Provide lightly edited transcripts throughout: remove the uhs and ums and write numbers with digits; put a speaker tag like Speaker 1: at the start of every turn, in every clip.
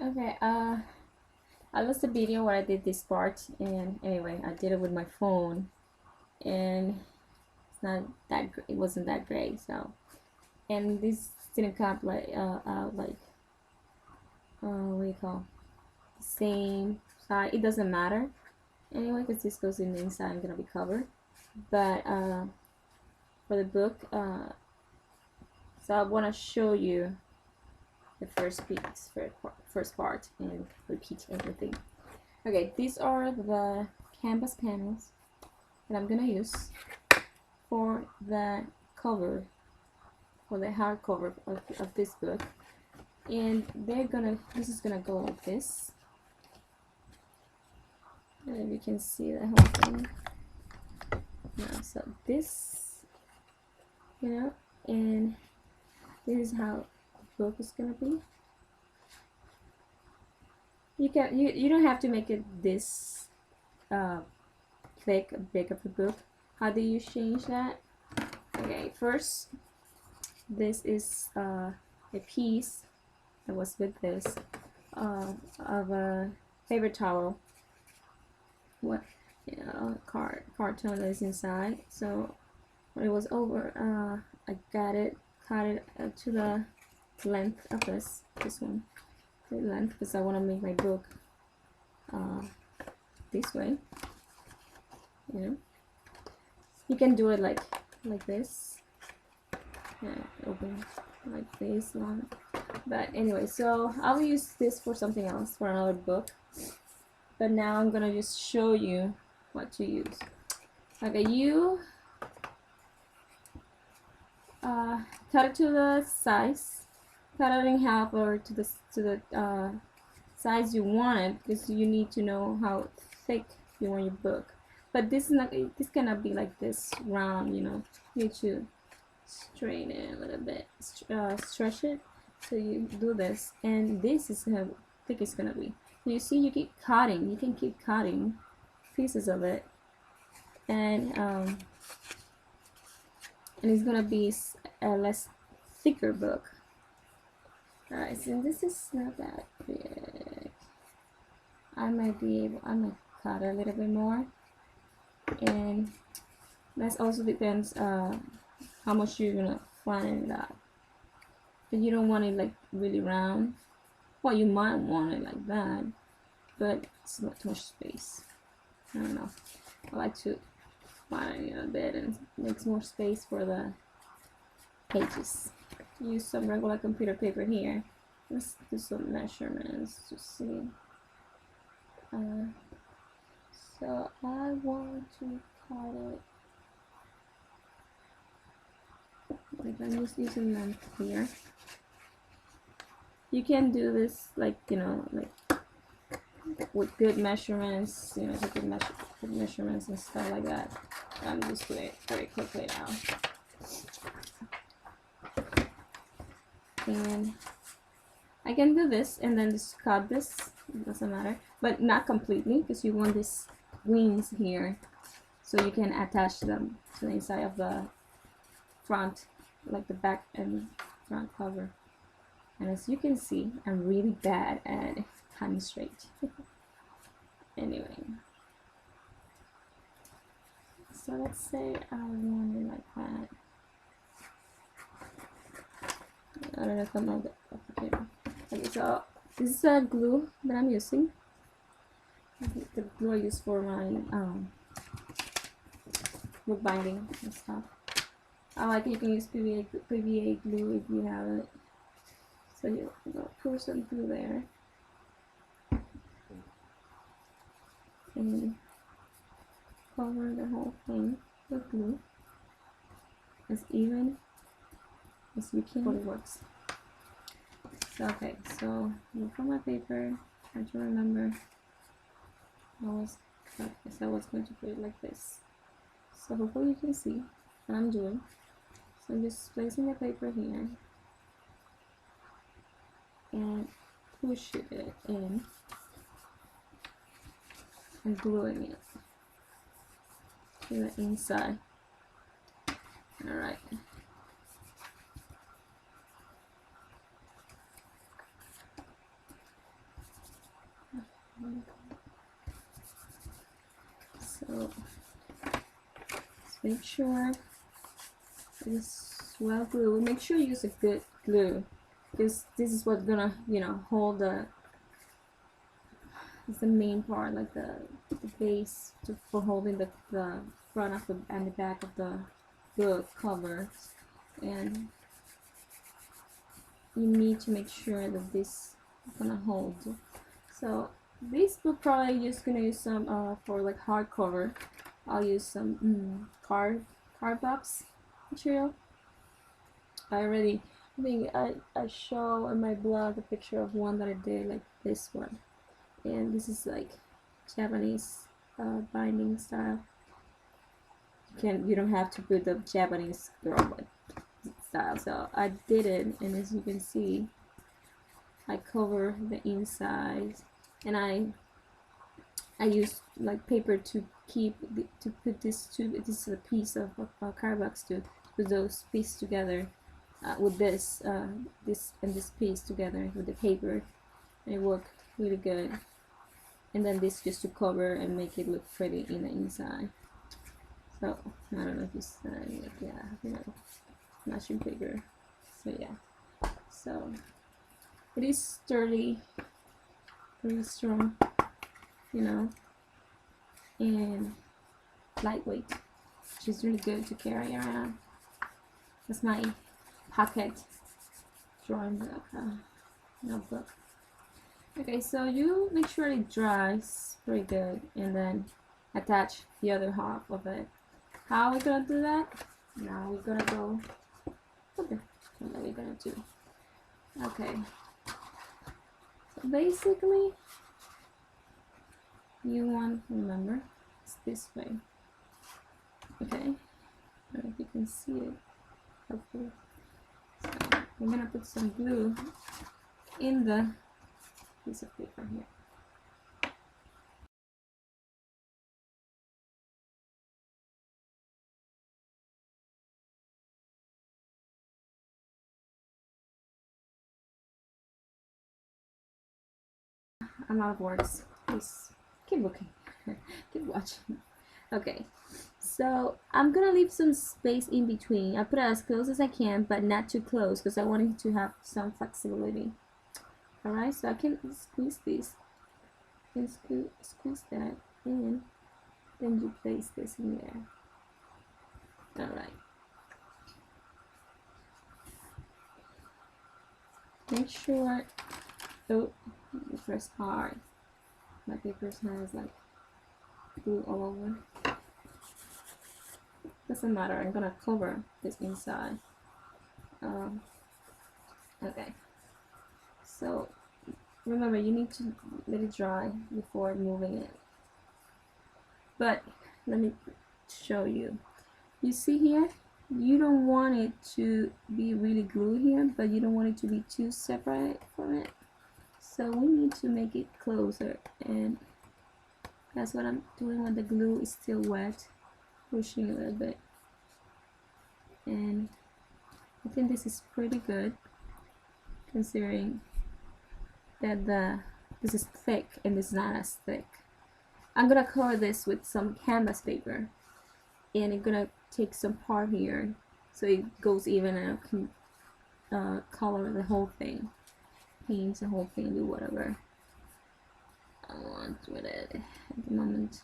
Speaker 1: Okay, I lost a video where I did this part, and anyway, I did it with my phone, and it's not that it wasn't that great. So, and this didn't come like out like what do you call the same side. It doesn't matter anyway because this goes in the inside. I'm gonna be covered, but for the book, so I want to show you the first piece, first part, and repeat everything. Okay, these are the canvas panels that I'm gonna use for the cover, for the hardcover of this book, and this is gonna go like this, and you can see the whole thing now. So this, and this is how the book is gonna be. You don't have to make it this thick, big of a book. How do you change that? Okay, first, this is a piece that was with this of a paper towel. What carton is inside. So when it was over, I cut it to the length of this one, the length, because I want to make my book this way. You can do it like this. Open like this one. But anyway, so I'll use this for something else, for another book. But now I'm gonna just show you what to use. Okay, you cut it to the size, cut it in half or to the size you want it, because you need to know how thick you want your book. But this cannot be like this round, you need to straighten it a little bit, stretch it. So you do this, and this is how thick it's gonna be. You see, you can keep cutting pieces of it, and it's gonna be a less thicker book. Alright, so this is not that big. I might cut a little bit more, and that also depends how much you're gonna flatten it out. But you don't want it like really round. Well, you might want it like that, but it's not too much space. I don't know. I like to flatten it a bit and makes more space for the pages. Use some regular computer paper here. Let's do some measurements to see. So I want to cut it. Like I'm just using length here. You can do this like with good measurements, good measurements and stuff like that. I'm just doing it very quickly now. And I can do this and then just cut this, it doesn't matter, but not completely, because you want these wings here so you can attach them to the inside of the front, like the back and front cover. And as you can see, I'm really bad at cutting straight. Anyway, so let's say I want it like that. I don't know if I'm okay. Okay, so this is a glue that I'm using. The glue I use for my book binding and stuff. Like you can use PVA glue if you have it. So you pour some glue there, and cover the whole thing with glue as even as you can. It works. So, okay, so look on my paper. Try to remember. I was going to put it like this. So hopefully you can see what I'm doing. So I'm just placing the paper here and push it in and gluing it to the inside. Alright. make sure it is well glued. Make sure you use a good glue, because this is what's gonna, you know, hold it's the main part, like the base for holding the front of the and the back of the book cover. And you need to make sure that this is gonna hold. So this book probably just gonna use some for like hardcover. I'll use some card box material. I think I show in my blog a picture of one that I did, like this one, and this is like Japanese binding style. You don't have to put the Japanese girl style. So I did it, and as you can see, I cover the inside, and I use like paper to put this is a piece of cardbox to put those pieces together with this and this piece together with the paper, and it worked really good. And then this just to cover and make it look pretty in the inside. So I don't know if you see, like, yeah, you know, matching paper. So yeah, so it is sturdy, pretty strong, you know, and lightweight, which is really good to carry around. That's my pocket drawing book, notebook. Okay, so you make sure it dries pretty good, and then attach the other half of it. How are we gonna do that? Now we're gonna go. Okay, what are we gonna do? Okay, so basically, you want, remember, it's this way. Okay, I don't know if you can see it. Hopefully, so we're gonna put some glue in the piece of paper here. I'm out of words. Please keep looking. Keep watching. Okay, so I'm gonna leave some space in between. I put it as close as I can, but not too close, because I want it to have some flexibility. Alright, so I can squeeze this and squeeze that in. Then you place this in there. Alright. Make sure, oh, you press hard. My paper has like glue all over. Doesn't matter, I'm gonna cover this inside. Okay. So remember, you need to let it dry before moving it. But let me show you. You see here, you don't want it to be really glued here, but you don't want it to be too separate from it. So we need to make it closer, and that's what I'm doing when the glue is still wet, pushing a little bit. And I think this is pretty good, considering that this is thick and this is not as thick. I'm gonna cover this with some canvas paper, and I'm gonna take some part here so it goes even, and I can color the whole thing, paint the whole thing, do whatever I want with it at the moment.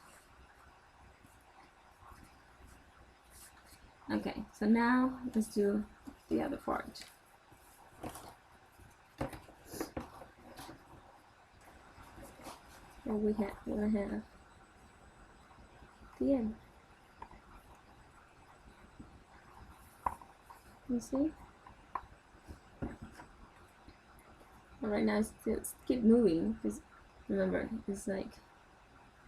Speaker 1: Okay, so now let's do the other part. What I have the end. You see? Alright, now it's keep moving, because remember, it's like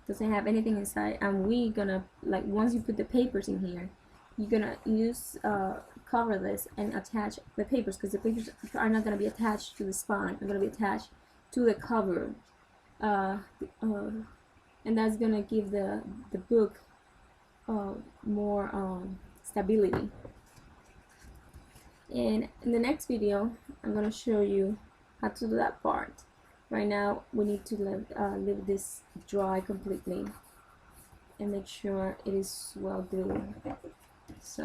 Speaker 1: doesn't have anything inside, and we gonna, like, once you put the papers in here, you're gonna use cover this and attach the papers, because the papers are not gonna be attached to the spine, they're gonna be attached to the cover, and that's gonna give the book more stability. And in the next video, I'm gonna show you how to do that part. Right now, we need to leave this dry completely and make sure it is well glued. So